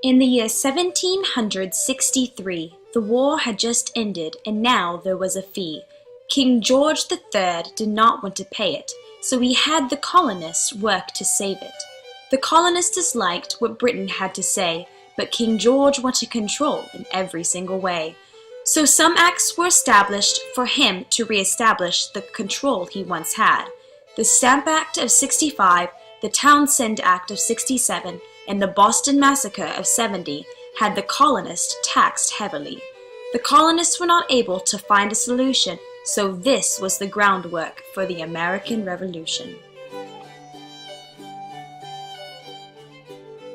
In the year 1763, the war had just ended and now there was a fee. King George III did not want to pay it, so he had the colonists work to save it. The colonists disliked what Britain had to say, but King George wanted control in every single way. So some acts were established for him to re-establish the control he once had. The Stamp Act of 65, the Townshend Act of 67, and the Boston Massacre of 70 had the colonists taxed heavily. The colonists were not able to find a solution, so this was the groundwork for the American Revolution.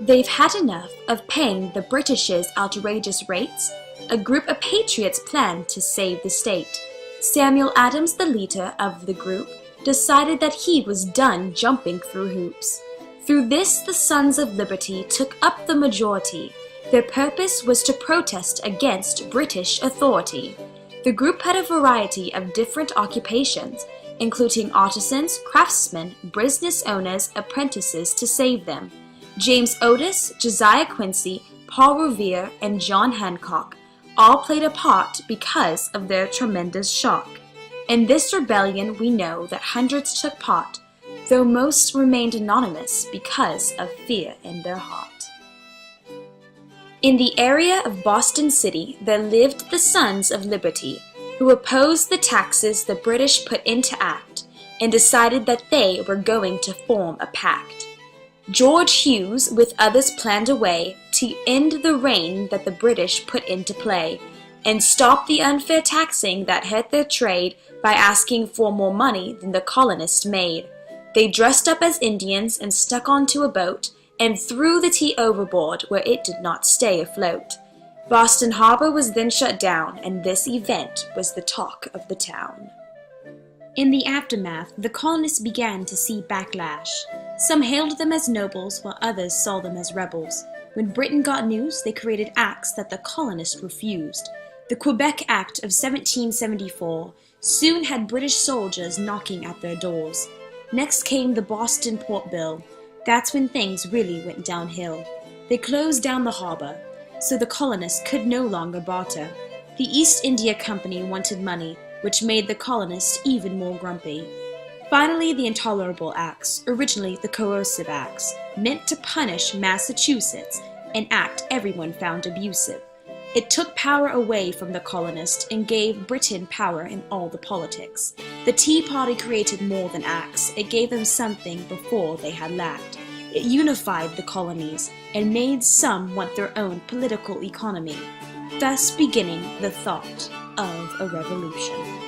They've had enough of paying the British's outrageous rates. A group of patriots planned to save the state. Samuel Adams, the leader of the group, decided that he was done jumping through hoops. Through this, the Sons of Liberty took up the majority. Their purpose was to protest against British authority. The group had a variety of different occupations, including artisans, craftsmen, business owners, apprentices to save them. James Otis, Josiah Quincy, Paul Revere, and John Hancock all played a part because of their tremendous shock. In this rebellion, we know that hundreds took part, though most remained anonymous because of fear in their heart. In the area of Boston City, there lived the Sons of Liberty, who opposed the taxes the British put into act and decided that they were going to form a pact. George Hughes with others planned a way to end the reign that the British put into play and stop the unfair taxing that hurt their trade by asking for more money than the colonists made. They dressed up as Indians and stuck onto a boat and threw the tea overboard where it did not stay afloat. Boston Harbor was then shut down, and this event was the talk of the town. In the aftermath, the colonists began to see backlash. Some hailed them as nobles, while others saw them as rebels. When Britain got news, they created acts that the colonists refused. The Quebec Act of 1774 soon had British soldiers knocking at their doors. Next came the Boston Port Bill. That's when things really went downhill. They closed down the harbor, so the colonists could no longer barter. The East India Company wanted money, which made the colonists even more grumpy. Finally, the Intolerable Acts, originally the Coercive Acts, meant to punish Massachusetts, an act everyone found abusive. It took power away from the colonists and gave Britain power in all the politics. The Tea Party created more than acts. It gave them something before they had lacked. It unified the colonies and made some want their own political economy, thus beginning the thought of a revolution.